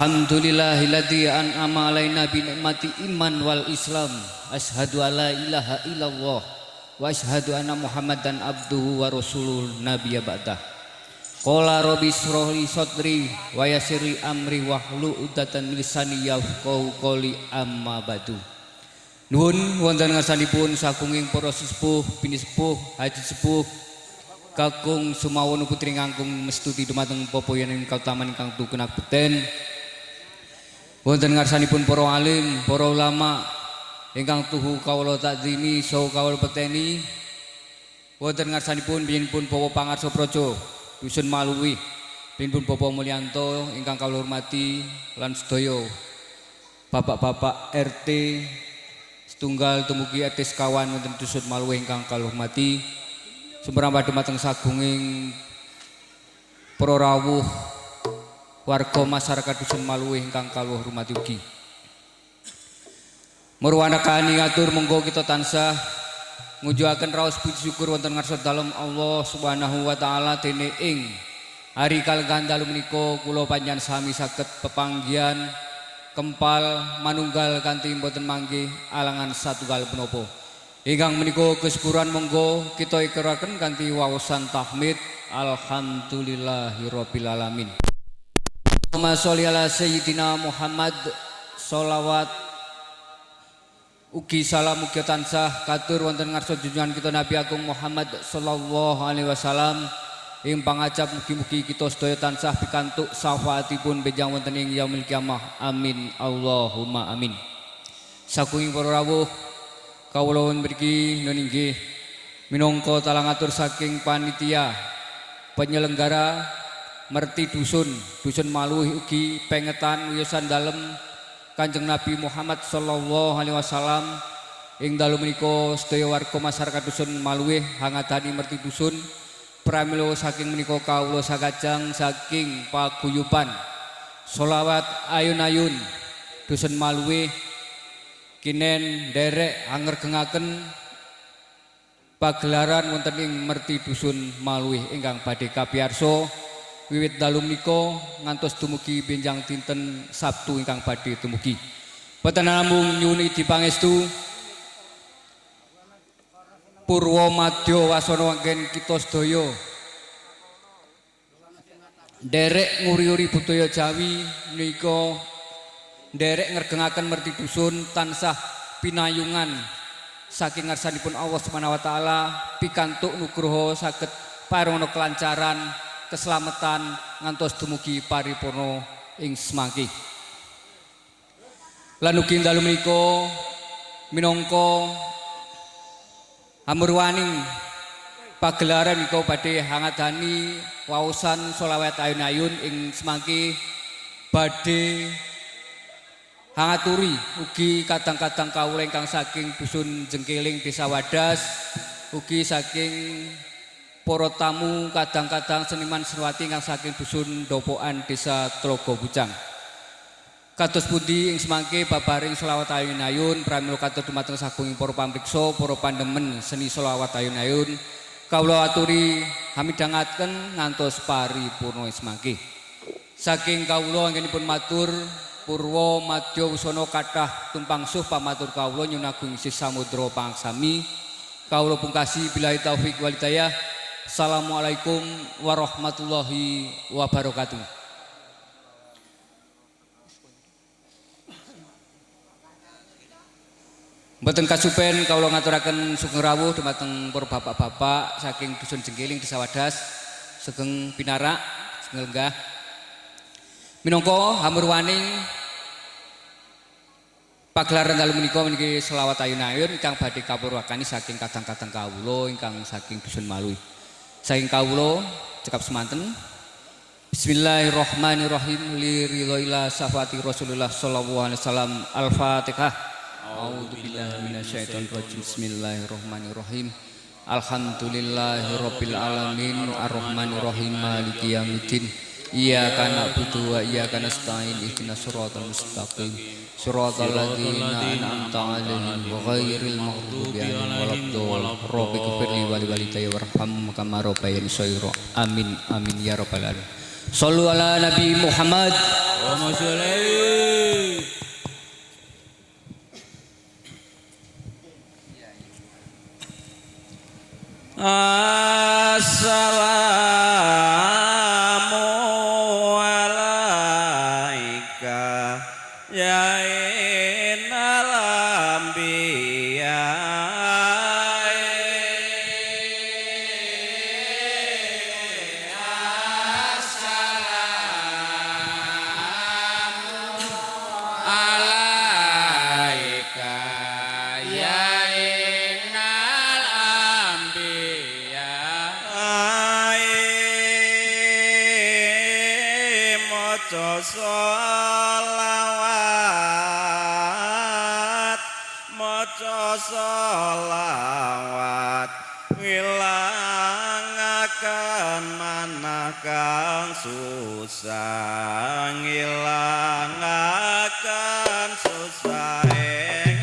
Alhamdulillahilladzi an'ama alaina bi ni'mati iman wal islam. Asyhadu alla ilaha illallah wa asyhadu anna Muhammadan abduhu wa rasuluh nabiyya ba'dah. Qala rabbi shrah li sadri wa yassir li amri wahlul 'uqdatam min lisani yafqahu qawli amma ba'du. Nuhun wonten ngarsanipun sakunging para sesepuh, bini sepuh, haji sepuh, kakung sumawon putri ngangkung mestuti dumateng popoyan kautaman ingkang tukenak beten. Wonten ngarsanipun para alim, para ulama ingkang tuhu kawula takzimi saha kawula peteni. Wonten ngarsanipun biyinipun Bapak Pangarsa Praja Dusun Maluwih, biyinipun Bapak Mulyanto ingkang kawula hormati lan sedaya bapak-bapak RT setunggal tumugi RT sekawan wonten Dusun Maluwih ingkang kawula hormati. Sumrambah dumateng sagunging para rawuh warga masyarakat Dusun Maluwih ingkang kawula hormati ugi. Murwanakani ngatur monggo kita tansah ngujuaken raos puji syukur wonten ngarsa dalem Allah Subhanahu wa taala dene ing hari kalenggan dalu menika kula panjenengan sami saged pepanggihan kempal manunggal kanthi mboten manggih alangan satunggal punapa. Ingkang menika kesyukuran monggo kita ikiraken kanthi waosan tahmid alhamdulillahirabbil alamin. Allahumma sholli ala sayyidina Muhammad, sholawat ugi salam ugi tansah katur wonten ngarsa junjungan kita Nabi Agung Muhammad sallallahu alaihi wasallam ing pangajap mugi-mugi kita sedaya tansah pikantuk syafaatipun benjang wonten ing yaumil kiamah. Amin Allahumma amin. Sakunging para rawuh kawula mriki nun inggih minangka talangatur saking panitia penyelenggara Merti Dusun Maluwih ugi pengetan wiyosan dalem Kanjeng Nabi Muhammad sallallahu alaihi wasallam ing dalu menika sedaya warga masyarakat Dusun Maluwih hangatani Merti Dusun pramila saking menika kawula sakajang saking paguyuban sholawat ayun-ayun Dusun Maluwih kinen derek anggergengaken pagelaran wonten ing Merti Dusun Maluwih ingkang badhe kapiyarsa wiwit dalu menika ngantos dumugi benjang dinten Sabtu ingkang badhe dumugi. Boten namung nyuwun dipangestu purwa madya wasana wangken kita sedaya nderek nguri-uri budaya Jawi menika nderek ngergengaken Merti Dusun tansah pinayungan saking ngarsanipun Allah Subhanahu wa taala pikantuk nugraha saged paringana kelancaran keselamatan ngantos dumugi paripurna ing semangki. Lan ugi dalu menika minangka amurwaning pagelaran menika badhe hangadani waosan sholawat ayun-ayun ing semangki badhe hangaturi ugi kadang-kadang kawula ingkang saking Dusun Jengkeling Desa Wadas ugi saking para tamu kadang-kadang seniman seniwati ingkang saking Dusun Dopokan Desa Tlogo Bucang. Kados pundi ing semangke babaring sholawat ayun-ayun pramila katur dumateng sagunging para pamriksa, para pandemen seni sholawat ayun-ayun kawula aturi hamidangaken ngantos paripurna semangke. Saking kawula anggenipun matur purwa madya wusana kathah tumpang suh pamatur kawula nyuwun agung isih samudra pangsami. Kawula pungkasi billahi taufik wal hidayah. Assalamualaikum warahmatullahi wabarakatuh. Mboten kasupen kawula ngaturaken sugeng rawuh dumateng para bapak-bapak saking Dusun Jengkeling Desa Wadas sugeng pinarak sugeng lenggah. Minangka hamurwaning pagelaran dalu menika niki selawat ayun-ayun ingkang badhe kapurwakani saking kadang-kadang kawula ingkang saking Dusun Maluwih. Saking kawula cekap semanten. Bismillahirrahmanirrahim. Liridhoillah syafaati Rasulullah sallallahu alaihi wasallam. Al-Fatihah. A'udzubillahi minasyaitonir rajim. Bismillahirrahmanirrahim. Alhamdulillahirabbil alamin arrahmanirrahim maliki yaumiddin. Iyyaka na'budu wa iyyaka nasta'in ihdinas siratal mustaqim. Siratal ladzina an'amta 'alaihim ghairil maghdubi 'alaihim waladdallin. Rabbighfirli wa liwalidayya warhamhum kama rabbayani shaghira. Amin amin ya rabbal alamin. Shallu ala Nabi Muhammad Allahumma sholli. Assalamu alaika ya innal anbiya. Maca sholawat ngilangaken manah kang susah, ngilangaken susah ing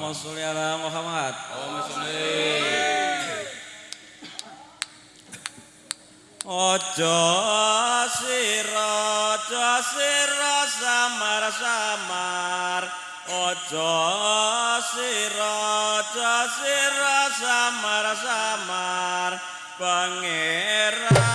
Allahumma sholli ala Muhammad. Allahumma sholli. Ojo sira samar-samar. Ojo sira samar-samar. Pangeran